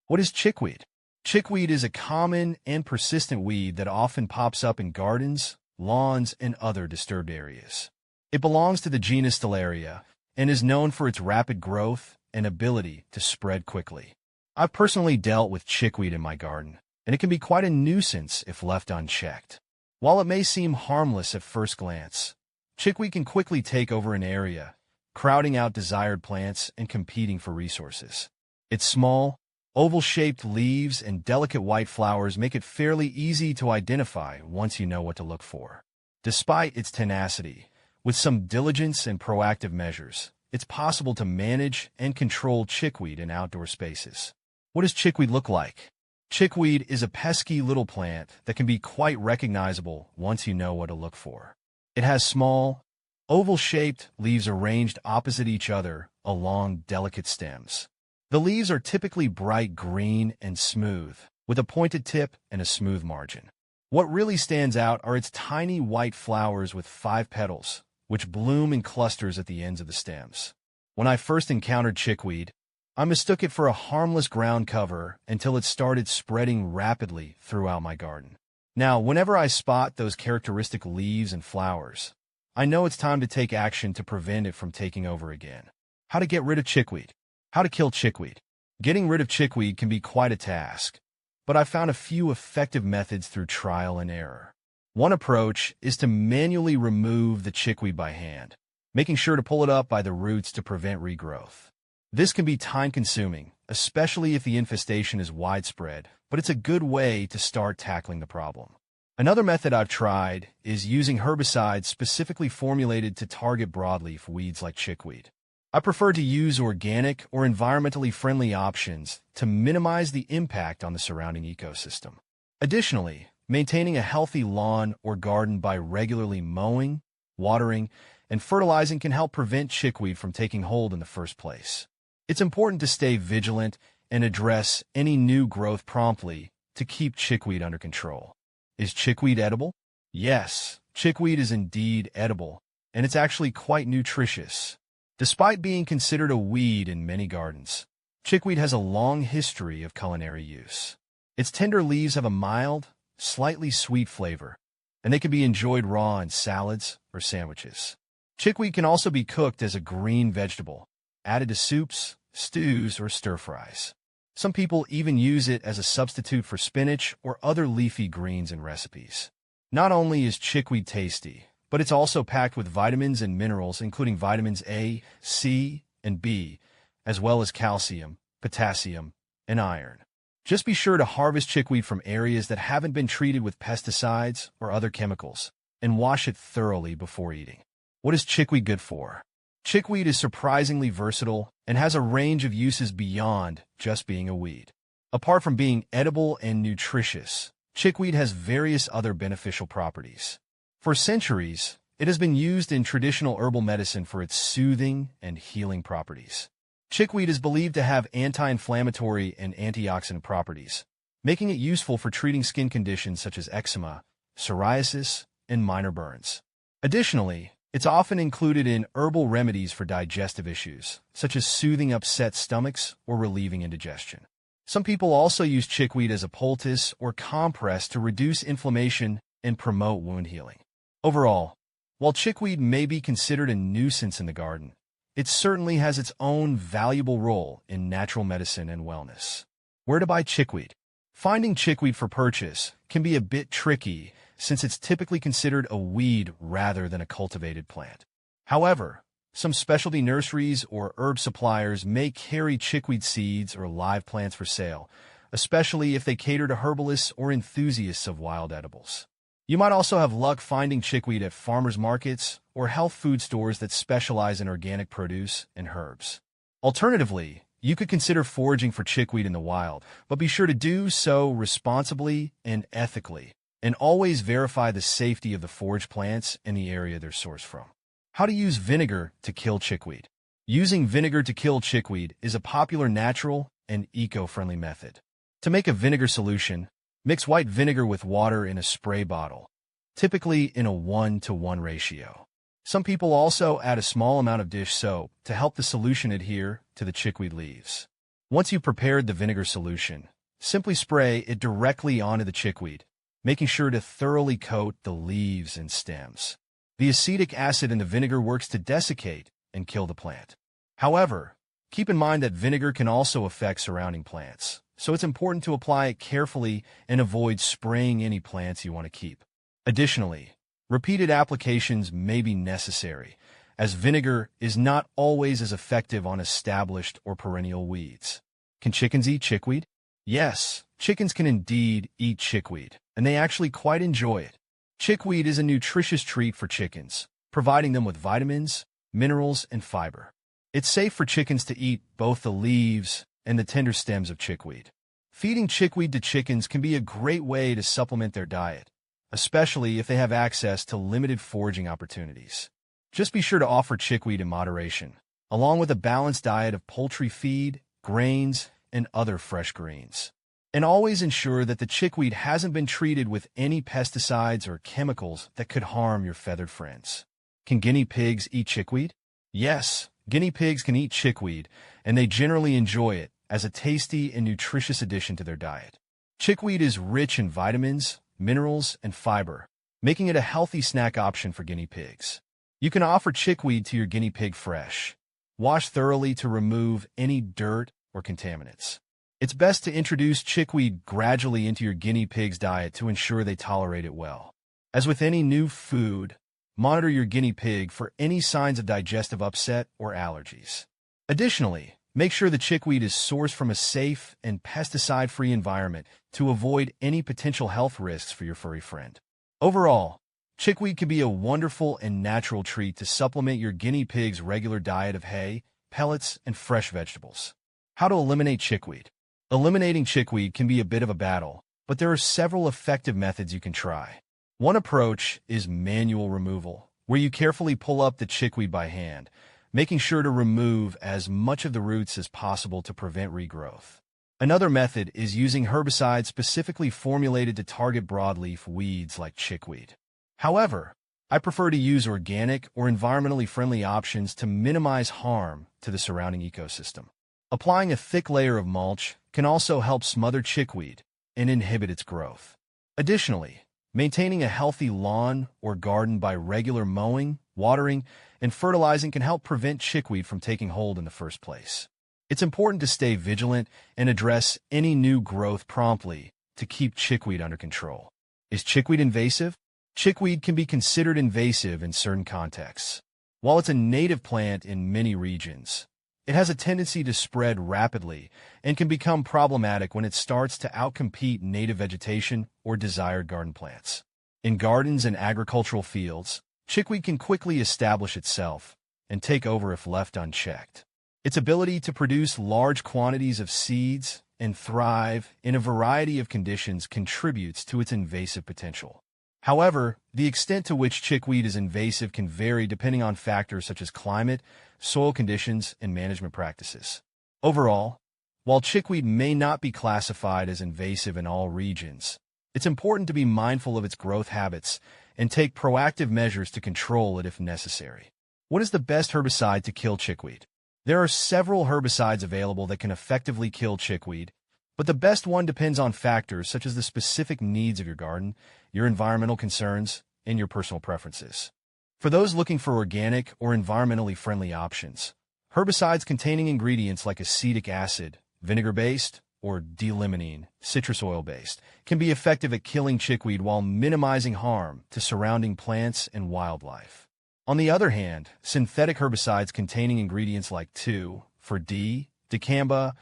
What is chickweed? Chickweed is a common and persistent weed that often pops up in gardens, lawns, and other disturbed areas. It belongs to the genus Stellaria and is known for its rapid growth and ability to spread quickly. I've personally dealt with chickweed in my garden, and it can be quite a nuisance if left unchecked. While it may seem harmless at first glance, chickweed can quickly take over an area, crowding out desired plants and competing for resources. Its small, oval-shaped leaves and delicate white flowers make it fairly easy to identify once you know what to look for. Despite its tenacity, with some diligence and proactive measures, it's possible to manage and control chickweed in outdoor spaces. What does chickweed look like? Chickweed is a pesky little plant that can be quite recognizable once you know what to look for. It has small, oval-shaped leaves arranged opposite each other along delicate stems. The leaves are typically bright green and smooth, with a pointed tip and a smooth margin. What really stands out are its tiny white flowers with 5 petals, which bloom in clusters at the ends of the stems. When I first encountered chickweed, I mistook it for a harmless ground cover until it started spreading rapidly throughout my garden. Now, whenever I spot those characteristic leaves and flowers, I know it's time to take action to prevent it from taking over again. How to get rid of chickweed? How to kill chickweed? Getting rid of chickweed can be quite a task, but I've found a few effective methods through trial and error. One approach is to manually remove the chickweed by hand, making sure to pull it up by the roots to prevent regrowth. This can be time-consuming, especially if the infestation is widespread, but it's a good way to start tackling the problem. Another method I've tried is using herbicides specifically formulated to target broadleaf weeds like chickweed. I prefer to use organic or environmentally friendly options to minimize the impact on the surrounding ecosystem. Additionally, maintaining a healthy lawn or garden by regularly mowing, watering, and fertilizing can help prevent chickweed from taking hold in the first place. It's important to stay vigilant and address any new growth promptly to keep chickweed under control. Is chickweed edible? Yes, chickweed is indeed edible, and it's actually quite nutritious. Despite being considered a weed in many gardens, chickweed has a long history of culinary use. Its tender leaves have a mild, slightly sweet flavor, and they can be enjoyed raw in salads or sandwiches. Chickweed can also be cooked as a green vegetable, added to soups, stews, or stir-fries. Some people even use it as a substitute for spinach or other leafy greens in recipes. Not only is chickweed tasty, but it's also packed with vitamins and minerals including vitamins A, C, and B, as well as calcium, potassium, and iron. Just be sure to harvest chickweed from areas that haven't been treated with pesticides or other chemicals, and wash it thoroughly before eating. What is chickweed good for? Chickweed is surprisingly versatile and has a range of uses beyond just being a weed. Apart from being edible and nutritious, chickweed has various other beneficial properties. For centuries, it has been used in traditional herbal medicine for its soothing and healing properties. Chickweed is believed to have anti-inflammatory and antioxidant properties, making it useful for treating skin conditions such as eczema, psoriasis, and minor burns. Additionally, it's often included in herbal remedies for digestive issues, such as soothing upset stomachs or relieving indigestion. Some people also use chickweed as a poultice or compress to reduce inflammation and promote wound healing. Overall, while chickweed may be considered a nuisance in the garden, it certainly has its own valuable role in natural medicine and wellness. Where to buy chickweed? Finding chickweed for purchase can be a bit tricky since it's typically considered a weed rather than a cultivated plant. However, some specialty nurseries or herb suppliers may carry chickweed seeds or live plants for sale, especially if they cater to herbalists or enthusiasts of wild edibles. You might also have luck finding chickweed at farmers markets or health food stores that specialize in organic produce and herbs. Alternatively, you could consider foraging for chickweed in the wild, but be sure to do so responsibly and ethically, and always verify the safety of the foraged plants and the area they're sourced from. How to use vinegar to kill chickweed. Using vinegar to kill chickweed is a popular natural and eco-friendly method. To make a vinegar solution, mix white vinegar with water in a spray bottle, typically in a 1-to-1 ratio. Some people also add a small amount of dish soap to help the solution adhere to the chickweed leaves. Once you've prepared the vinegar solution, simply spray it directly onto the chickweed, making sure to thoroughly coat the leaves and stems. The acetic acid in the vinegar works to desiccate and kill the plant. However, keep in mind that vinegar can also affect surrounding plants, so it's important to apply it carefully and avoid spraying any plants you want to keep. Additionally, repeated applications may be necessary, as vinegar is not always as effective on established or perennial weeds. Can chickens eat chickweed? Yes, chickens can indeed eat chickweed, and they actually quite enjoy it. Chickweed is a nutritious treat for chickens, providing them with vitamins, minerals, and fiber. It's safe for chickens to eat both the leaves and the tender stems of chickweed. Feeding chickweed to chickens can be a great way to supplement their diet, especially if they have access to limited foraging opportunities. Just be sure to offer chickweed in moderation, along with a balanced diet of poultry feed, grains, and other fresh greens. And always ensure that the chickweed hasn't been treated with any pesticides or chemicals that could harm your feathered friends. Can guinea pigs eat chickweed? Yes, guinea pigs can eat chickweed, and they generally enjoy it as a tasty and nutritious addition to their diet. Chickweed is rich in vitamins, minerals, and fiber, making it a healthy snack option for guinea pigs. You can offer chickweed to your guinea pig fresh. Wash thoroughly to remove any dirt or contaminants. It's best to introduce chickweed gradually into your guinea pig's diet to ensure they tolerate it well. As with any new food, monitor your guinea pig for any signs of digestive upset or allergies. Additionally, make sure the chickweed is sourced from a safe and pesticide-free environment to avoid any potential health risks for your furry friend. Overall, chickweed can be a wonderful and natural treat to supplement your guinea pig's regular diet of hay, pellets, and fresh vegetables. How to eliminate chickweed? Eliminating chickweed can be a bit of a battle, but there are several effective methods you can try. One approach is manual removal, where you carefully pull up the chickweed by hand, making sure to remove as much of the roots as possible to prevent regrowth. Another method is using herbicides specifically formulated to target broadleaf weeds like chickweed. However, I prefer to use organic or environmentally friendly options to minimize harm to the surrounding ecosystem. Applying a thick layer of mulch can also help smother chickweed and inhibit its growth. Additionally, maintaining a healthy lawn or garden by regular mowing, watering, and fertilizing can help prevent chickweed from taking hold in the first place. It's important to stay vigilant and address any new growth promptly to keep chickweed under control. Is chickweed invasive? Chickweed can be considered invasive in certain contexts. While it's a native plant in many regions, it has a tendency to spread rapidly and can become problematic when it starts to outcompete native vegetation or desired garden plants. In gardens and agricultural fields, chickweed can quickly establish itself and take over if left unchecked. Its ability to produce large quantities of seeds and thrive in a variety of conditions contributes to its invasive potential. However, the extent to which chickweed is invasive can vary depending on factors such as climate, soil conditions, and management practices. Overall, while chickweed may not be classified as invasive in all regions, it's important to be mindful of its growth habits and take proactive measures to control it if necessary. What is the best herbicide to kill chickweed? There are several herbicides available that can effectively kill chickweed, but the best one depends on factors such as the specific needs of your garden, your environmental concerns, and your personal preferences. For those looking for organic or environmentally friendly options, herbicides containing ingredients like acetic acid, vinegar-based, or D-limonene, citrus oil-based, can be effective at killing chickweed while minimizing harm to surrounding plants and wildlife. On the other hand, synthetic herbicides containing ingredients like 2,4-D, dicamba,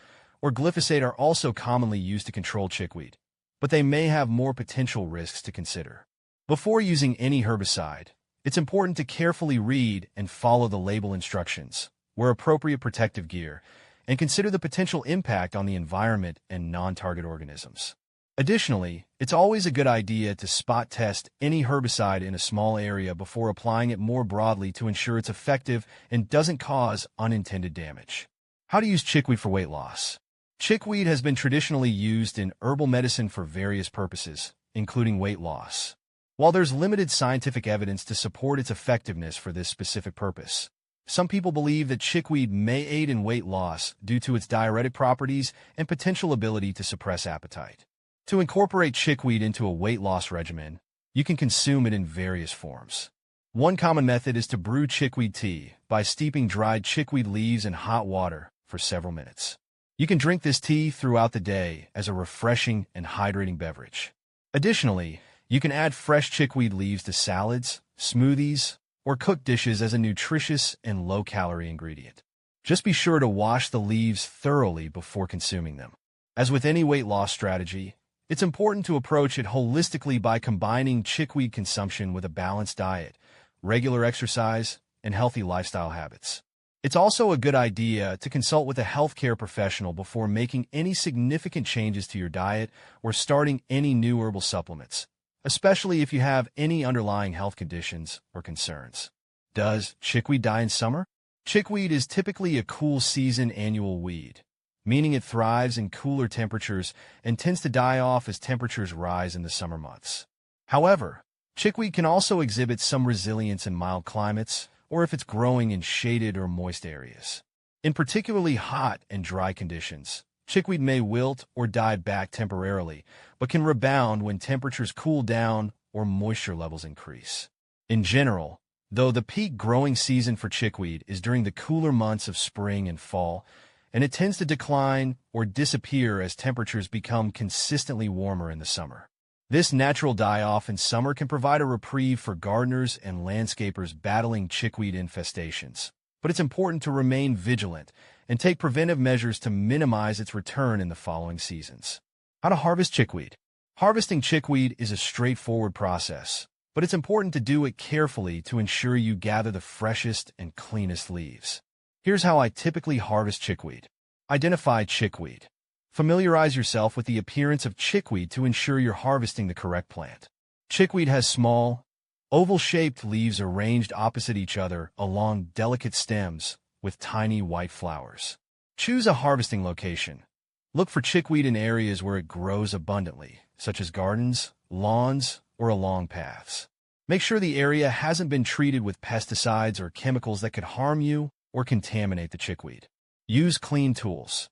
or glyphosate are also commonly used to control chickweed, but they may have more potential risks to consider. Before using any herbicide, it's important to carefully read and follow the label instructions, wear appropriate protective gear, and consider the potential impact on the environment and non-target organisms. Additionally, it's always a good idea to spot test any herbicide in a small area before applying it more broadly to ensure it's effective and doesn't cause unintended damage. How to use chickweed for weight loss? Chickweed has been traditionally used in herbal medicine for various purposes, including weight loss. While there's limited scientific evidence to support its effectiveness for this specific purpose, Some people believe that chickweed may aid in weight loss due to its diuretic properties and potential ability to suppress appetite. To incorporate chickweed into a weight loss regimen, you can consume it in various forms. One common method is to brew chickweed tea by steeping dried chickweed leaves in hot water for several minutes. You can drink this tea throughout the day as a refreshing and hydrating beverage. Additionally, you can add fresh chickweed leaves to salads, smoothies, or cooked dishes as a nutritious and low-calorie ingredient. Just be sure to wash the leaves thoroughly before consuming them. As with any weight loss strategy, it's important to approach it holistically by combining chickweed consumption with a balanced diet, regular exercise, and healthy lifestyle habits. It's also a good idea to consult with a healthcare professional before making any significant changes to your diet or starting any new herbal supplements, especially if you have any underlying health conditions or concerns. Does chickweed die in summer? Chickweed is typically a cool season annual weed, meaning it thrives in cooler temperatures and tends to die off as temperatures rise in the summer months. However, chickweed can also exhibit some resilience in mild climates or if it's growing in shaded or moist areas. In particularly hot and dry conditions, chickweed may wilt or die back temporarily, but can rebound when temperatures cool down or moisture levels increase. In general, though, the peak growing season for chickweed is during the cooler months of spring and fall, and it tends to decline or disappear as temperatures become consistently warmer in the summer. This natural die-off in summer can provide a reprieve for gardeners and landscapers battling chickweed infestations, but it's important to remain vigilant and take preventive measures to minimize its return in the following seasons. How to harvest chickweed. Harvesting chickweed is a straightforward process, but it's important to do it carefully to ensure you gather the freshest and cleanest leaves. Here's how I typically harvest chickweed. Identify chickweed. Familiarize yourself with the appearance of chickweed to ensure you're harvesting the correct plant. Chickweed has small, oval-shaped leaves arranged opposite each other along delicate stems with tiny white flowers. Choose a harvesting location. Look for chickweed in areas where it grows abundantly, such as gardens, lawns, or along paths. Make sure the area hasn't been treated with pesticides or chemicals that could harm you or contaminate the chickweed. Use clean tools.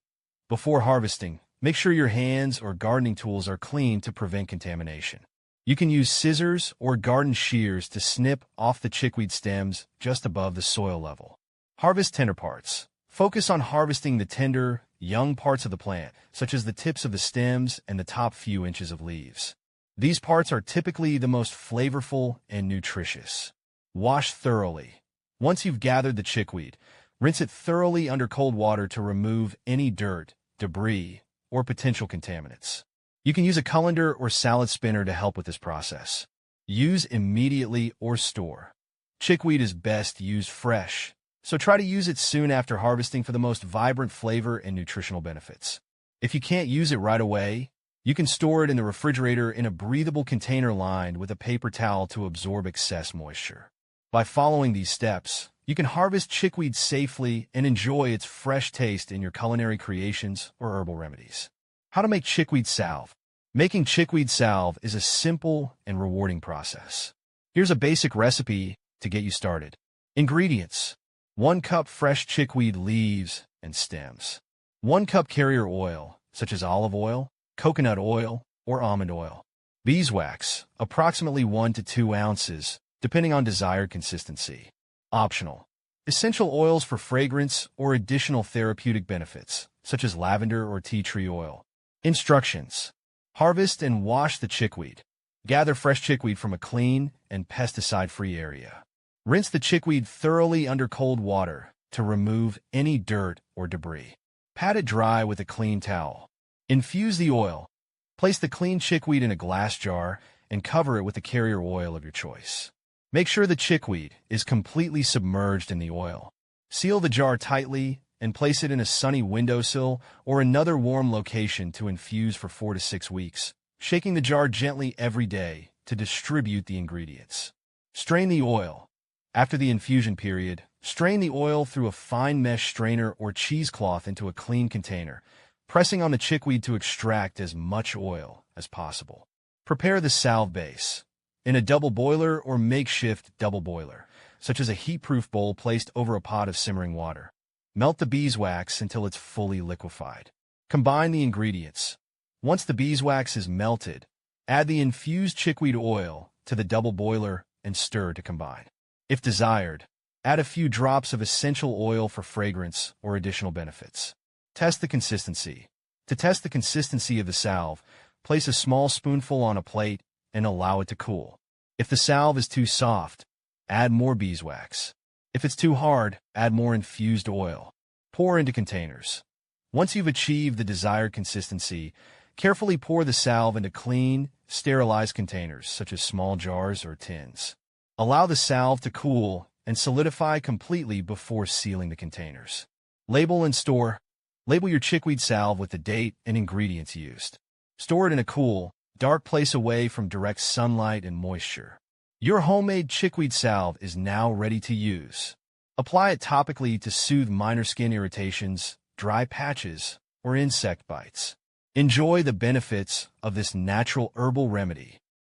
Before harvesting, make sure your hands or gardening tools are clean to prevent contamination. You can use scissors or garden shears to snip off the chickweed stems just above the soil level. Harvest tender parts. Focus on harvesting the tender, young parts of the plant, such as the tips of the stems and the top few inches of leaves. These parts are typically the most flavorful and nutritious. Wash thoroughly. Once you've gathered the chickweed, rinse it thoroughly under cold water to remove any dirt, debris, or potential contaminants. You can use a colander or salad spinner to help with this process. Use immediately or store. Chickweed is best used fresh, so try to use it soon after harvesting for the most vibrant flavor and nutritional benefits. If you can't use it right away, you can store it in the refrigerator in a breathable container lined with a paper towel to absorb excess moisture. By following these steps, you can harvest chickweed safely and enjoy its fresh taste in your culinary creations or herbal remedies. How to make chickweed salve. Making chickweed salve is a simple and rewarding process. Here's a basic recipe to get you started. Ingredients: 1 cup fresh chickweed leaves and stems. 1 cup carrier oil, such as olive oil, coconut oil, or almond oil. Beeswax, approximately 1 to 2 ounces, depending on desired consistency. Optional. Essential oils for fragrance or additional therapeutic benefits, such as lavender or tea tree oil. Instructions. Harvest and wash the chickweed. Gather fresh chickweed from a clean and pesticide-free area. Rinse the chickweed thoroughly under cold water to remove any dirt or debris. Pat it dry with a clean towel. Infuse the oil. Place the clean chickweed in a glass jar and cover it with the carrier oil of your choice. Make sure the chickweed is completely submerged in the oil. Seal the jar tightly and place it in a sunny windowsill or another warm location to infuse for 4 to 6 weeks, shaking the jar gently every day to distribute the ingredients. Strain the oil. After the infusion period, strain the oil through a fine mesh strainer or cheesecloth into a clean container, pressing on the chickweed to extract as much oil as possible. Prepare the salve base. In a double boiler or makeshift double boiler, such as a heat-proof bowl placed over a pot of simmering water. Melt the beeswax until it's fully liquefied. Combine the ingredients. Once the beeswax is melted, add the infused chickweed oil to the double boiler and stir to combine. If desired, add a few drops of essential oil for fragrance or additional benefits. Test the consistency. To test the consistency of the salve, place a small spoonful on a plate and allow it to cool. If the salve is too soft, add more beeswax. If it's too hard, add more infused oil. Pour into containers. Once you've achieved the desired consistency, carefully pour the salve into clean, sterilized containers, such as small jars or tins. Allow the salve to cool and solidify completely before sealing the containers. Label and store. Label your chickweed salve with the date and ingredients used. Store it in a cool, dark place away from direct sunlight and moisture. Your homemade chickweed salve is now ready to use. Apply it topically to soothe minor skin irritations, dry patches, or insect bites. Enjoy the benefits of this natural herbal remedy.